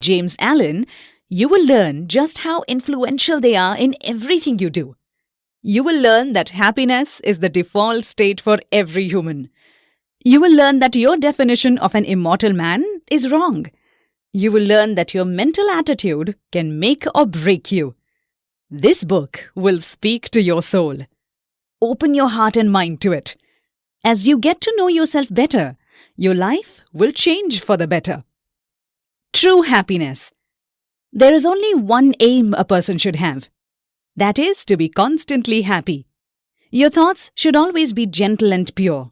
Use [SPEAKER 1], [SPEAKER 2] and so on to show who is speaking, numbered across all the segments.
[SPEAKER 1] James Allen, you will learn just how influential they are in everything you do. You will learn that happiness is the default state for every human. You will learn that your definition of an immortal man is wrong. You will learn that your mental attitude can make or break you. This book will speak to your soul. Open your heart and mind to it. As you get to know yourself better, your life will change for the better. True happiness. There is only one aim a person should have. That is to be constantly happy. Your thoughts should always be gentle and pure.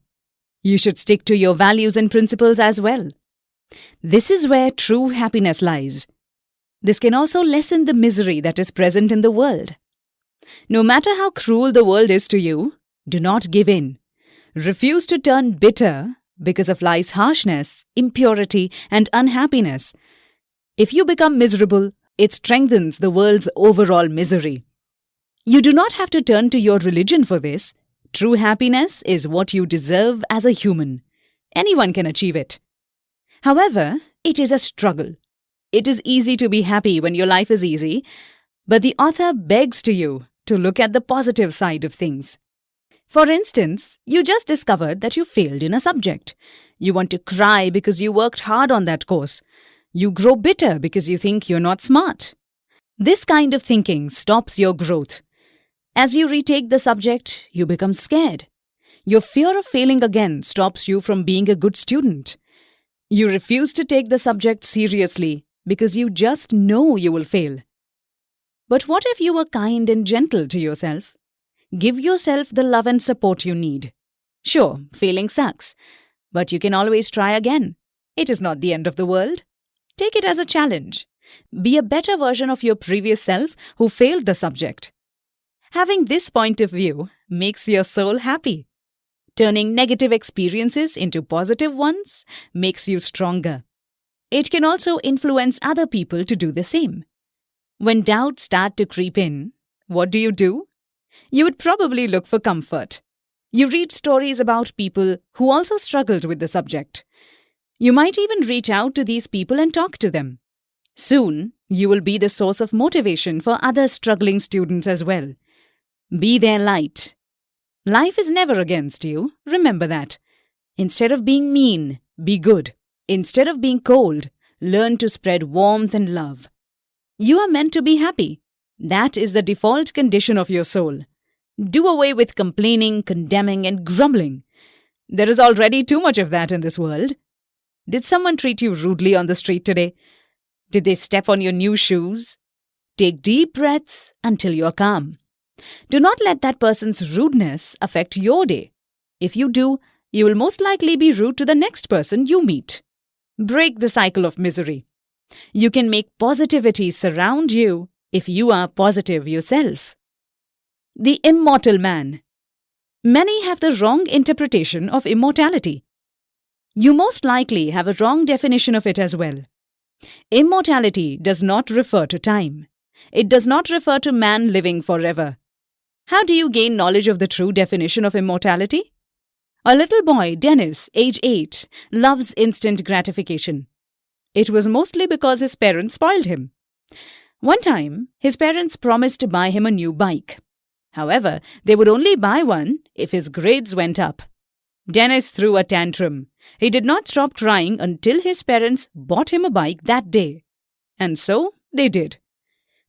[SPEAKER 1] You should stick to your values and principles as well. This is where true happiness lies. This can also lessen the misery that is present in the world. No matter how cruel the world is to you, do not give in. Refuse to turn bitter because of life's harshness, impurity, and unhappiness. If you become miserable, it strengthens the world's overall misery. You do not have to turn to your religion for this. True happiness is what you deserve as a human. Anyone can achieve it. However, it is a struggle. It is easy to be happy when your life is easy, but the author begs to you to look at the positive side of things. For instance, you just discovered that you failed in a subject. You want to cry because you worked hard on that course. You grow bitter because you think you're not smart. This kind of thinking stops your growth. As you retake the subject, you become scared. Your fear of failing again stops you from being a good student. You refuse to take the subject seriously because you just know you will fail. But what if you were kind and gentle to yourself? Give yourself the love and support you need. Sure, failing sucks, but you can always try again. It is not the end of the world. Take it as a challenge. Be a better version of your previous self who failed the subject. Having this point of view makes your soul happy. Turning negative experiences into positive ones makes you stronger. It can also influence other people to do the same. When doubts start to creep in, what do? You would probably look for comfort. You read stories about people who also struggled with the subject. You might even reach out to these people and talk to them. Soon, you will be the source of motivation for other struggling students as well. Be their light. Life is never against you, remember that. Instead of being mean, be good. Instead of being cold, learn to spread warmth and love. You are meant to be happy. That is the default condition of your soul. Do away with complaining, condemning, and grumbling. There is already too much of that in this world. Did someone treat you rudely on the street today? Did they step on your new shoes? Take deep breaths until you are calm. Do not let that person's rudeness affect your day. If you do, you will most likely be rude to the next person you meet. Break the cycle of misery. You can make positivity surround you if you are positive yourself. The immortal man. Many have the wrong interpretation of immortality. You most likely have a wrong definition of it as well. Immortality does not refer to time. It does not refer to man living forever. How do you gain knowledge of the true definition of immortality? A little boy, Dennis, age 8, loves instant gratification. It was mostly because his parents spoiled him. One time, his parents promised to buy him a new bike. However, they would only buy one if his grades went up. Dennis threw a tantrum. He did not stop crying until his parents bought him a bike that day. And so they did.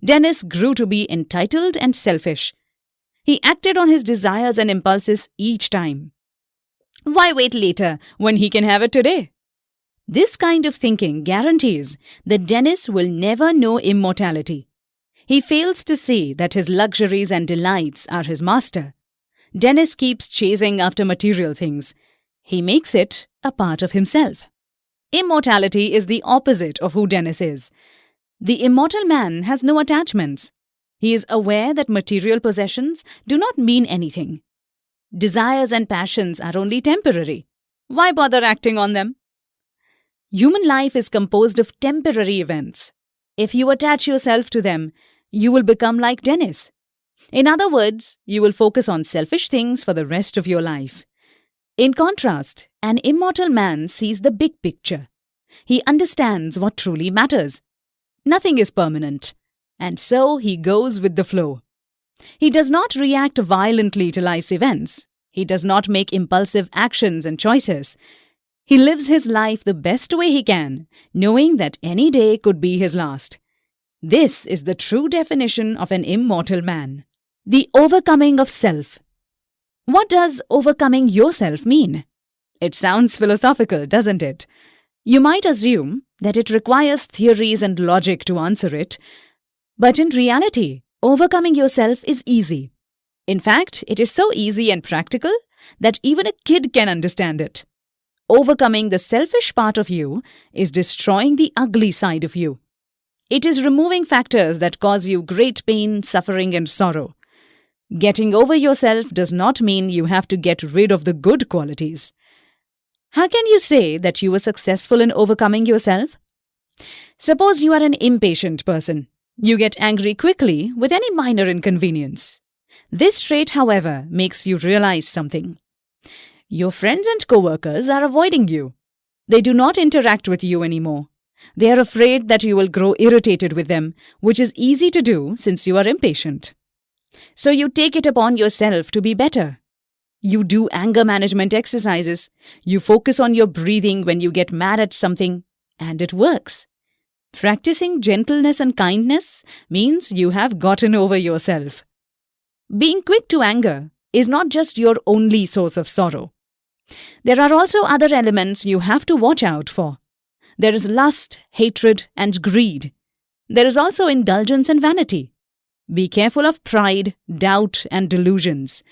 [SPEAKER 1] Dennis grew to be entitled and selfish. He acted on his desires and impulses each time. Why wait later when he can have it today? This kind of thinking guarantees that Dennis will never know immortality. He fails to see that his luxuries and delights are his master. Dennis keeps chasing after material things. He makes it a part of himself. Immortality is the opposite of who Dennis is. The immortal man has no attachments. He is aware that material possessions do not mean anything. Desires and passions are only temporary. Why bother acting on them? Human life is composed of temporary events. If you attach yourself to them, you will become like Dennis. In other words, you will focus on selfish things for the rest of your life. In contrast, an immortal man sees the big picture. He understands what truly matters. Nothing is permanent. And so he goes with the flow. He does not react violently to life's events. He does not make impulsive actions and choices. He lives his life the best way he can, knowing that any day could be his last. This is the true definition of an immortal man. The overcoming of self. What does overcoming yourself mean? It sounds philosophical, doesn't it? You might assume that it requires theories and logic to answer it, but in reality, overcoming yourself is easy. In fact, it is so easy and practical that even a kid can understand it. Overcoming the selfish part of you is destroying the ugly side of you. It is removing factors that cause you great pain, suffering, and sorrow. Getting over yourself does not mean you have to get rid of the good qualities. How can you say that you were successful in overcoming yourself? Suppose you are an impatient person. You get angry quickly with any minor inconvenience. This trait, however, makes you realize something. Your friends and co-workers are avoiding you. They do not interact with you anymore. They are afraid that you will grow irritated with them, which is easy to do since you are impatient. So you take it upon yourself to be better. You do anger management exercises. You focus on your breathing when you get mad at something, and it works. Practicing gentleness and kindness means you have gotten over yourself. Being quick to anger is not just your only source of sorrow. There are also other elements you have to watch out for. There is lust, hatred, and greed. There is also indulgence and vanity. Be careful of pride, doubt, and delusions.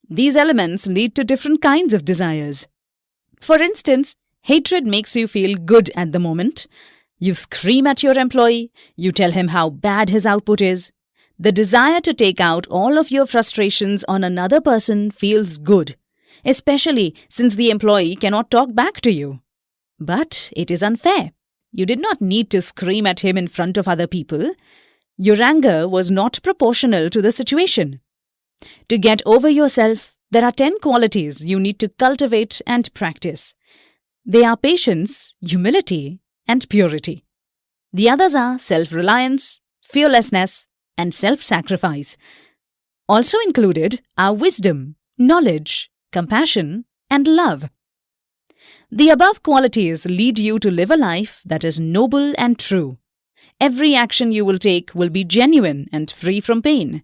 [SPEAKER 1] These elements lead to different kinds of desires. For instance, hatred makes you feel good at the moment. You scream at your employee, you tell him how bad his output is. The desire to take out all of your frustrations on another person feels good, especially since the employee cannot talk back to you. But it is unfair. You did not need to scream at him in front of other people. Your anger was not proportional to the situation. To get over yourself, there are 10 qualities you need to cultivate and practice. They are patience, humility, and purity. The others are self-reliance, fearlessness, and self-sacrifice. Also included are wisdom, knowledge, compassion, and love. The above qualities lead you to live a life that is noble and true. Every action you will take will be genuine and free from pain.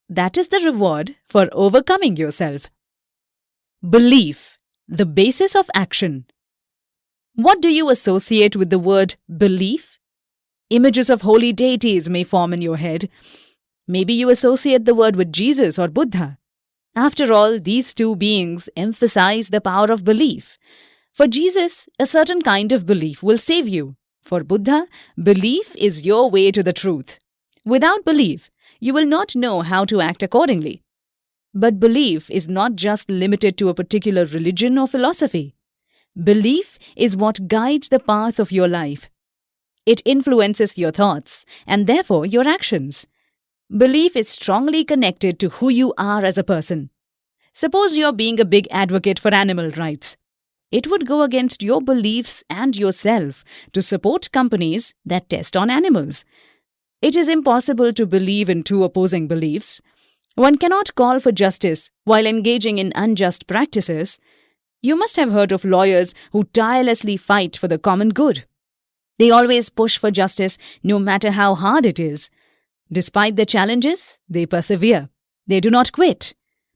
[SPEAKER 1] That is the reward for overcoming yourself. Belief, the basis of action. What do you associate with the word belief? Images of holy deities may form in your head. Maybe you associate the word with Jesus or Buddha. After all, these two beings emphasize the power of belief. For Jesus, a certain kind of belief will save you. For Buddha, belief is your way to the truth. Without belief, you will not know how to act accordingly. But belief is not just limited to a particular religion or philosophy. Belief is what guides the path of your life. It influences your thoughts and therefore your actions. Belief is strongly connected to who you are as a person. Suppose you're being a big advocate for animal rights. It would go against your beliefs and yourself to support companies that test on animals. It is impossible to believe in two opposing beliefs. One cannot call for justice while engaging in unjust practices. You must have heard of lawyers who tirelessly fight for the common good. They always push for justice no matter how hard it is. Despite the challenges, they persevere. They do not quit.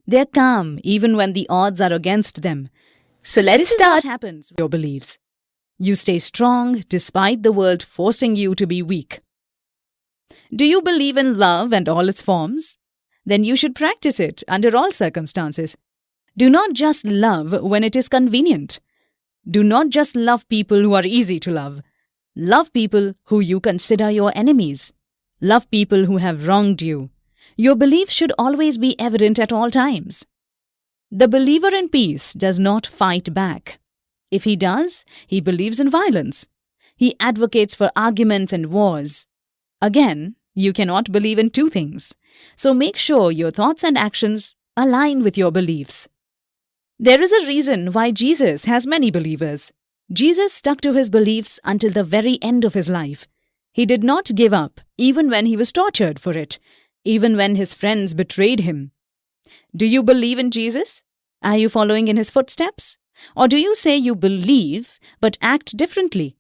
[SPEAKER 1] They are calm even when the odds are against them. So let's start. What happens with your beliefs? You stay strong despite the world forcing you to be weak. Do you believe in love and all its forms? Then you should practice it under all circumstances. Do not just love when it is convenient. Do not just love people who are easy to love. Love people who you consider your enemies. Love people who have wronged you. Your beliefs should always be evident at all times. The believer in peace does not fight back. If he does, he believes in violence. He advocates for arguments and wars. Again, you cannot believe in two things. So make sure your thoughts and actions align with your beliefs. There is a reason why Jesus has many believers. Jesus stuck to his beliefs until the very end of his life. He did not give up even when he was tortured for it, even when his friends betrayed him. Do you believe in Jesus? Are you following in his footsteps? Or do you say you believe but act differently?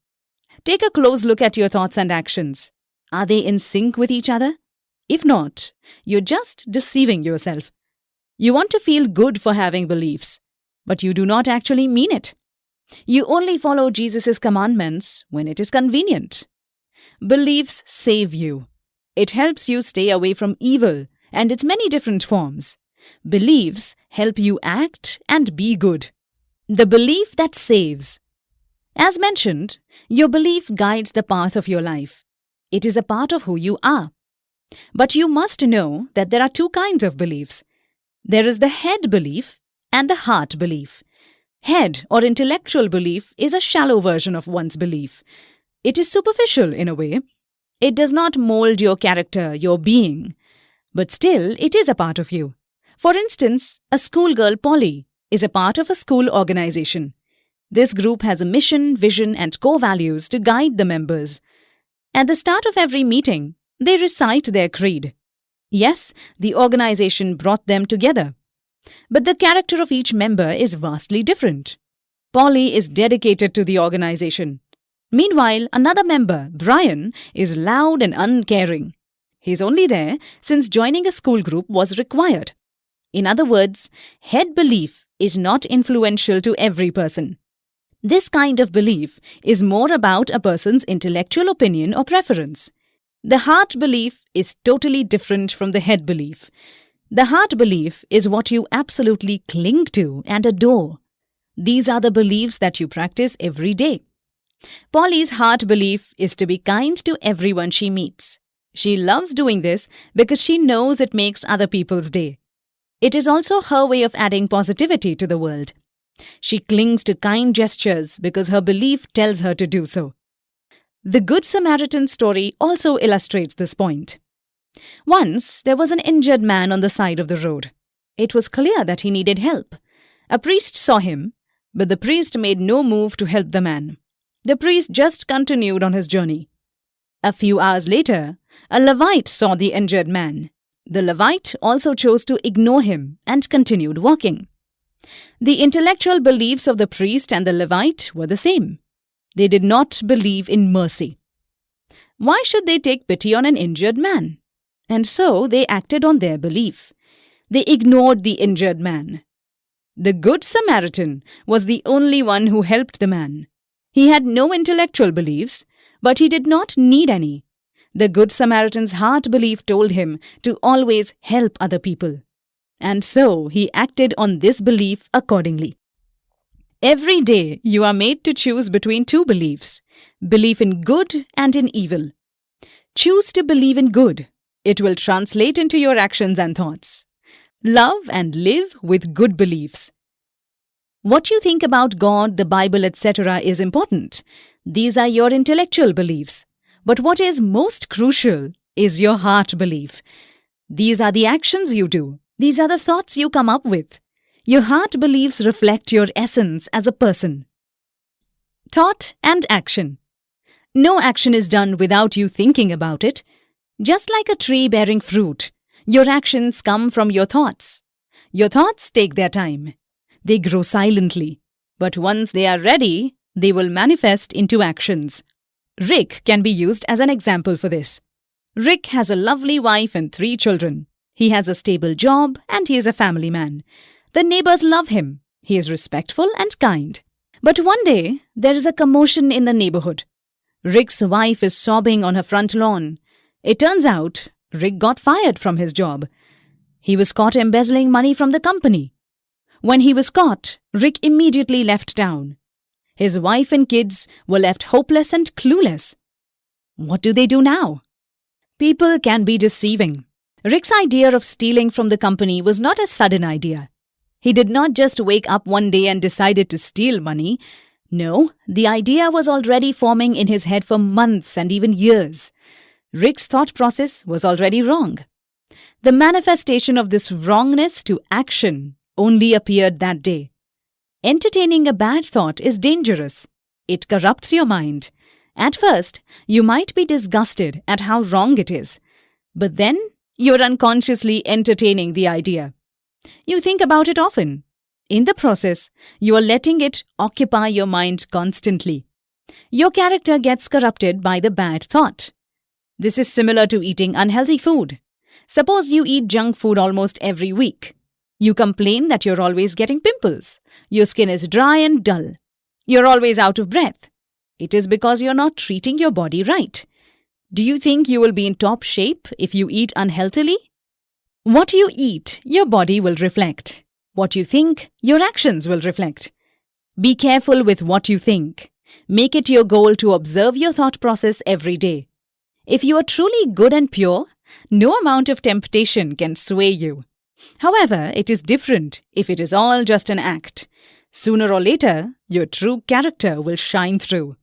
[SPEAKER 1] Take a close look at your thoughts and actions. Are they in sync with each other? If not, you're just deceiving yourself. You want to feel good for having beliefs, but you do not actually mean it. You only follow Jesus' commandments when it is convenient. Beliefs save you. It helps you stay away from evil and its many different forms. Beliefs help you act and be good. The belief that saves. As mentioned, your belief guides the path of your life. It is a part of who you are. But you must know that there are two kinds of beliefs. There is the head belief and the heart belief. Head or intellectual belief is a shallow version of one's belief. It is superficial in a way. It does not mold your character, your being. But still, it is a part of you. For instance, a schoolgirl, Polly, is a part of a school organization. This group has a mission, vision, and core values to guide the members. At the start of every meeting, they recite their creed. Yes, the organization brought them together. But the character of each member is vastly different. Polly is dedicated to the organization. Meanwhile, another member, Brian, is loud and uncaring. He's only there since joining a school group was required. In other words, head belief is not influential to every person. This kind of belief is more about a person's intellectual opinion or preference. The heart belief is totally different from the head belief. The heart belief is what you absolutely cling to and adore. These are the beliefs that you practice every day. Polly's heart belief is to be kind to everyone she meets. She loves doing this because she knows it makes other people's day. It is also her way of adding positivity to the world. She clings to kind gestures because her belief tells her to do so. The Good Samaritan story also illustrates this point. Once, there was an injured man on the side of the road. It was clear that he needed help. A priest saw him, but the priest made no move to help the man. The priest just continued on his journey. A few hours later, a Levite saw the injured man. The Levite also chose to ignore him and continued walking. The intellectual beliefs of the priest and the Levite were the same. They did not believe in mercy. Why should they take pity on an injured man? And so they acted on their belief. They ignored the injured man. The Good Samaritan was the only one who helped the man. He had no intellectual beliefs, but he did not need any. The Good Samaritan's heart belief told him to always help other people. And so he acted on this belief accordingly. Every day you are made to choose between two beliefs, belief in good and in evil. Choose to believe in good. It will translate into your actions and thoughts. Love and live with good beliefs. What you think about God, the Bible, etc. is important. These are your intellectual beliefs. But what is most crucial is your heart belief. These are the actions you do. These are the thoughts you come up with. Your heart beliefs reflect your essence as a person. Thought and action. No action is done without you thinking about it. Just like a tree bearing fruit, your actions come from your thoughts. Your thoughts take their time. They grow silently. But once they are ready, they will manifest into actions. Rick can be used as an example for this. Rick has a lovely wife and 3 children. He has a stable job and he is a family man. The neighbors love him. He is respectful and kind. But one day, there is a commotion in the neighborhood. Rick's wife is sobbing on her front lawn. It turns out, Rick got fired from his job. He was caught embezzling money from the company. When he was caught, Rick immediately left town. His wife and kids were left hopeless and clueless. What do they do now? People can be deceiving. Rick's idea of stealing from the company was not a sudden idea. He did not just wake up one day and decided to steal money. No, the idea was already forming in his head for months and even years. Rick's thought process was already wrong. The manifestation of this wrongness to action only appeared that day. Entertaining a bad thought is dangerous. It corrupts your mind. At first, you might be disgusted at how wrong it is, but then you're unconsciously entertaining the idea. You think about it often. In the process, you are letting it occupy your mind constantly. Your character gets corrupted by the bad thought. This is similar to eating unhealthy food. Suppose you eat junk food almost every week. You complain that you're always getting pimples. Your skin is dry and dull. You're always out of breath. It is because you're not treating your body right. Do you think you will be in top shape if you eat unhealthily? What you eat, your body will reflect. What you think, your actions will reflect. Be careful with what you think. Make it your goal to observe your thought process every day. If you are truly good and pure, no amount of temptation can sway you. However, it is different if it is all just an act. Sooner or later, your true character will shine through.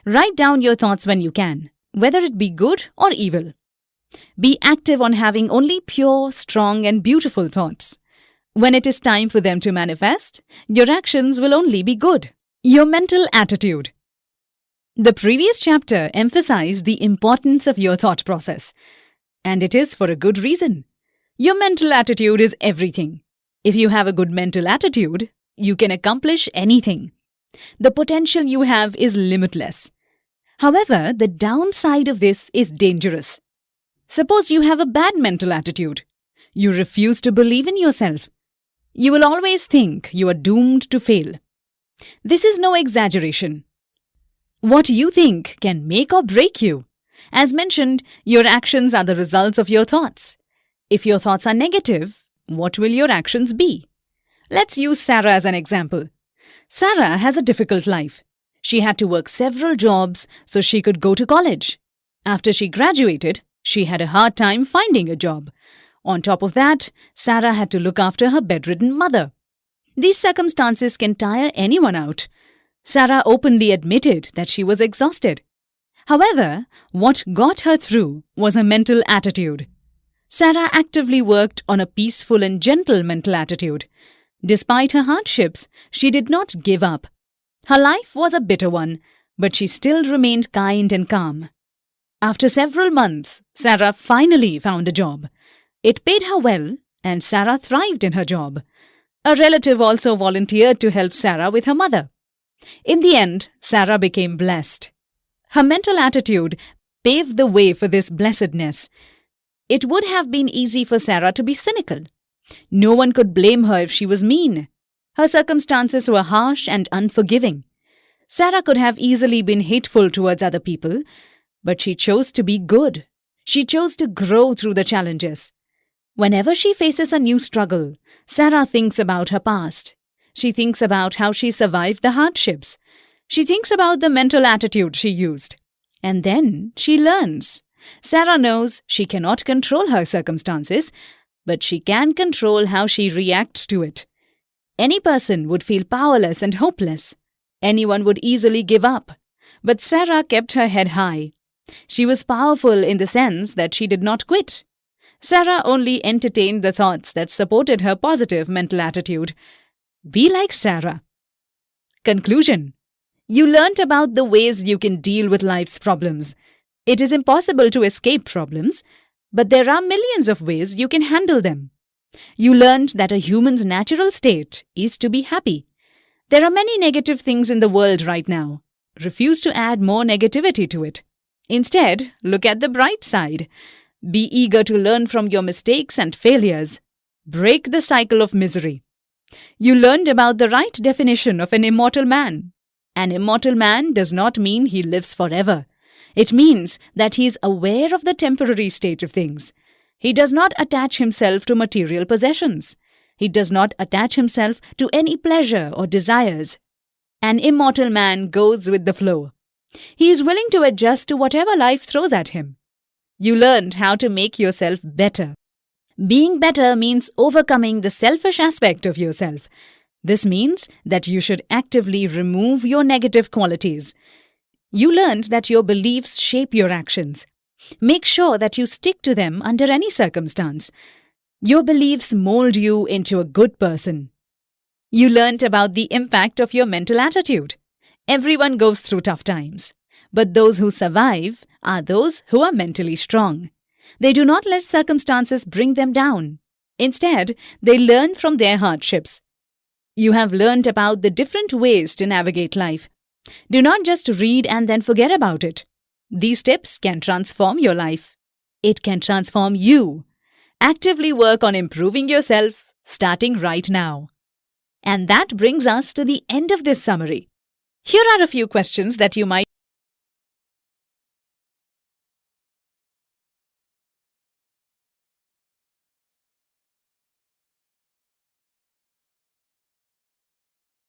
[SPEAKER 1] Write down your thoughts when you can, whether it be good or evil. Be active on having only pure, strong, and beautiful thoughts. When it is time for them to manifest, your actions will only be good. Your mental attitude. The previous chapter emphasized the importance of your thought process, and it is for a good reason. Your mental attitude is everything. If you have a good mental attitude, you can accomplish anything. The potential you have is limitless. However, the downside of this is dangerous. Suppose you have a bad mental attitude. You refuse to believe in yourself. You will always think you are doomed to fail. This is no exaggeration. What you think can make or break you. As mentioned, your actions are the results of your thoughts. If your thoughts are negative, what will your actions be? Let's use Sarah as an example. Sarah has a difficult life. She had to work several jobs so she could go to college. After she graduated, she had a hard time finding a job. On top of that, Sarah had to look after her bedridden mother. These circumstances can tire anyone out. Sarah openly admitted that she was exhausted. However, what got her through was a mental attitude. Sarah actively worked on a peaceful and gentle mental attitude. Despite her hardships, she did not give up. Her life was a bitter one, but she still remained kind and calm. After several months, Sarah finally found a job. It paid her well, and Sarah thrived in her job. A relative also volunteered to help Sarah with her mother. In the end, Sarah became blessed. Her mental attitude paved the way for this blessedness. It would have been easy for Sarah to be cynical. No one could blame her if she was mean. Her circumstances were harsh and unforgiving. Sarah could have easily been hateful towards other people, but she chose to be good. She chose to grow through the challenges. Whenever she faces a new struggle, Sarah thinks about her past. She thinks about how she survived the hardships. She thinks about the mental attitude she used. And then she learns. Sarah knows she cannot control her circumstances, but she can control how she reacts to it. Any person would feel powerless and hopeless. Anyone would easily give up. But Sarah kept her head high. She was powerful in the sense that she did not quit. Sarah only entertained the thoughts that supported her positive mental attitude. Be like Sarah. Conclusion. You learnt about the ways you can deal with life's problems. It is impossible to escape problems, but there are millions of ways you can handle them. You learned that a human's natural state is to be happy. There are many negative things in the world right now. Refuse to add more negativity to it. Instead, look at the bright side. Be eager to learn from your mistakes and failures. Break the cycle of misery. You learned about the right definition of an immortal man. An immortal man does not mean he lives forever. It means that he is aware of the temporary state of things. He does not attach himself to material possessions. He does not attach himself to any pleasure or desires. An immortal man goes with the flow. He is willing to adjust to whatever life throws at him. You learned how to make yourself better. Being better means overcoming the selfish aspect of yourself. This means that you should actively remove your negative qualities. You learned that your beliefs shape your actions. Make sure that you stick to them under any circumstance. Your beliefs mold you into a good person. You learned about the impact of your mental attitude. Everyone goes through tough times. But those who survive are those who are mentally strong. They do not let circumstances bring them down. Instead, they learn from their hardships. You have learned about the different ways to navigate life. Do not just read and then forget about it. These tips can transform your life. It can transform you. Actively work on improving yourself, starting right now. And that brings us to the end of this summary. Here are a few questions that you might